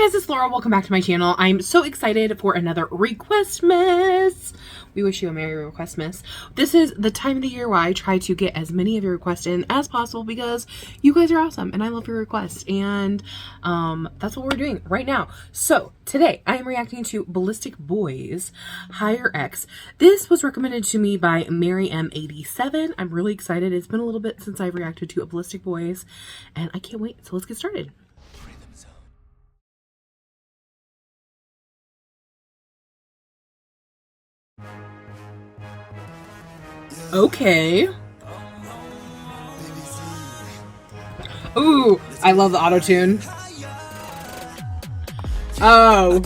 guys, it's Laura. Welcome back to my channel. I'm so excited for another Requestmas. We wish you a Merry Requestmas. This is the time of the year where I try to get as many of your requests in as possible because you guys are awesome and I love your requests, and that's what we're doing right now. So today I am reacting to Ballistic Boyz Higher X. This was recommended to me by Mary M87. I'm really excited. It's been a little bit since I've reacted to a Ballistic Boyz and I can't wait. So let's get started. Okay. Ooh, I love the auto-tune. Oh.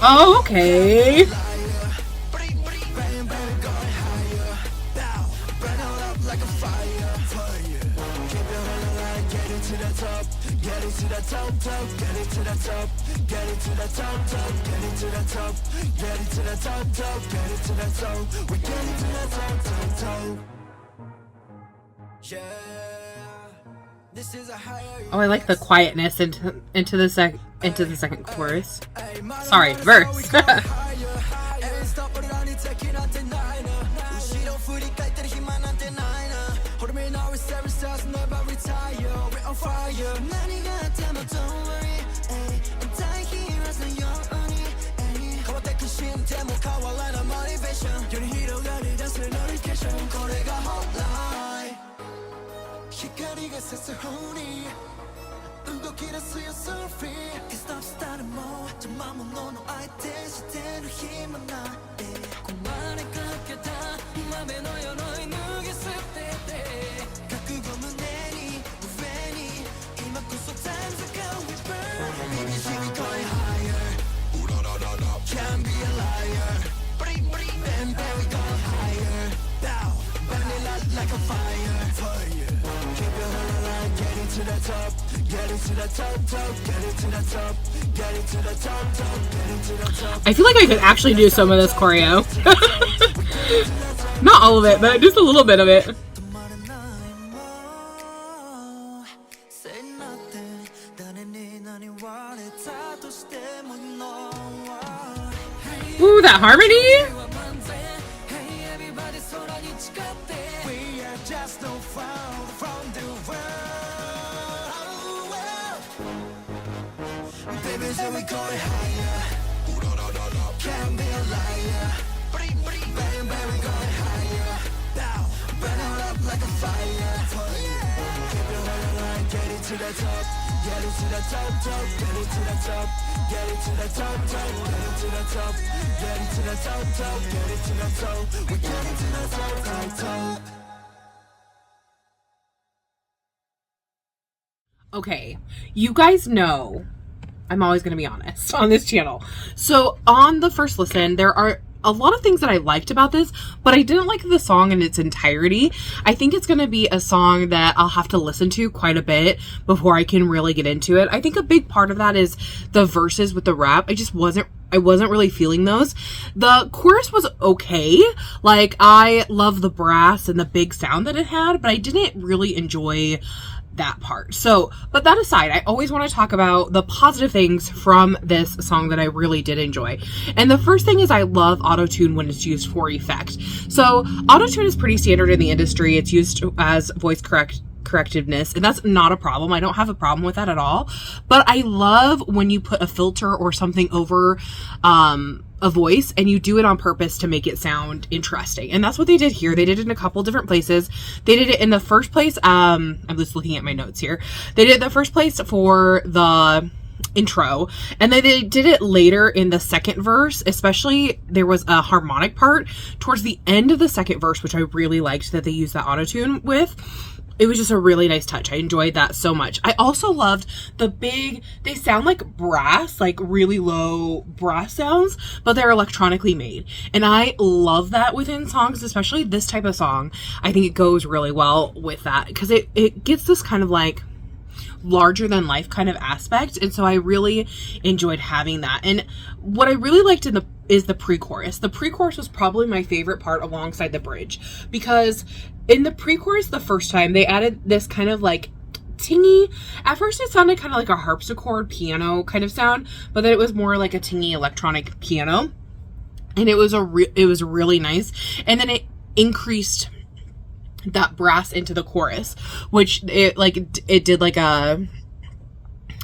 Oh, okay. Oh, I like the quietness into the second chorus. Sorry, verse. I feel like I could actually do some of this choreo. Not all of it, but just a little bit of it. Ooh, that harmony! Okay, you guys know I'm always going to be honest on this channel. So on the first listen, there are a lot of things that I liked about this, but I didn't like the song in its entirety. I think it's going to be a song that I'll have to listen to quite a bit before I can really get into it. I think a big part of that is the verses with the rap. I wasn't really feeling those. The chorus was okay. Like, I love the brass and the big sound that it had, but I didn't really enjoy that part. So, but that aside, I always want to talk about the positive things from this song that I really did enjoy. And the first thing is I love autotune when it's used for effect. So autotune is pretty standard in the industry. It's used as voice correctiveness, and that's not a problem. I don't have a problem with that at all. But I love when you put a filter or something over a voice and you do it on purpose to make it sound interesting. And that's what they did here. They did it in a couple different places. They did it in the first place. I'm just looking at my notes here. They did the first place for the intro, and then they did it later in the second verse. Especially there was a harmonic part towards the end of the second verse, which I really liked that they used that auto-tune with. It was just a really nice touch. I enjoyed that so much. I also loved they sound like brass, like really low brass sounds, but they're electronically made. And I love that within songs, especially this type of song. I think it goes really well with that because it gets this kind of like larger than life kind of aspect, and so I really enjoyed having that. And what I really liked is the pre-chorus. The pre-chorus was probably my favorite part alongside the bridge, because in the pre-chorus the first time they added this kind of like tingy, at first it sounded kind of like a harpsichord piano kind of sound, but then it was more like a tingy electronic piano, and it was really nice. And then it increased that brass into the chorus, which it did like a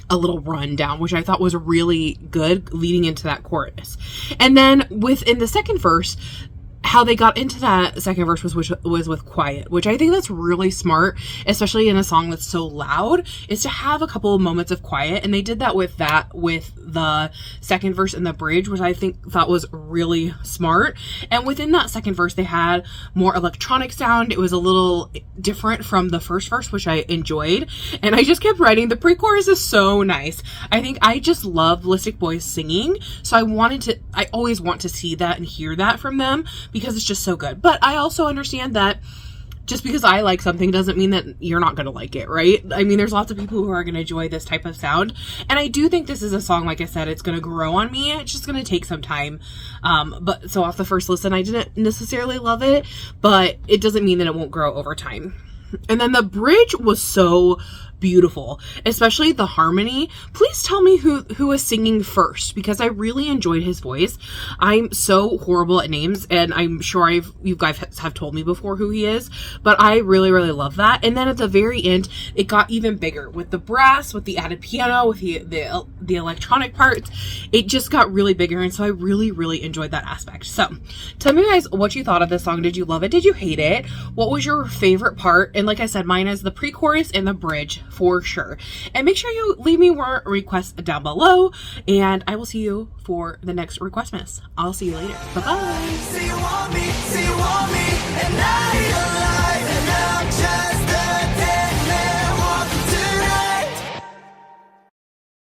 little rundown, which I thought was really good leading into that chorus. And then within the second verse, how they got into that second verse was with quiet, which I think that's really smart, especially in a song that's so loud, is to have a couple of moments of quiet. And they did that with the second verse and the bridge, which I thought was really smart. And within that second verse, they had more electronic sound. It was a little different from the first verse, which I enjoyed. And I just kept writing, the pre-chorus is so nice. I think I just love Ballistik Boyz singing, so I always want to see that and hear that from them, because it's just so good. But I also understand that just because I like something doesn't mean that you're not going to like it, right? I mean, there's lots of people who are going to enjoy this type of sound. And I do think this is a song, like I said, it's going to grow on me. It's just going to take some time. But so off the first listen, I didn't necessarily love it, but it doesn't mean that it won't grow over time. And then the bridge was so beautiful, especially the harmony. Please tell me who was singing first, because I really enjoyed his voice. I'm so horrible at names, and I'm sure you guys have told me before who he is, but I really, really love that. And then at the very end, it got even bigger with the brass, with the added piano, with the electronic parts. It just got really bigger, and so I really, really enjoyed that aspect. So tell me guys what you thought of this song. Did you love it? Did you hate it? What was your favorite part? And like I said, mine is the pre-chorus and the bridge for sure. And make sure you leave me more requests down below, and I will see you for the next Requestmas. I'll see you later. Bye bye.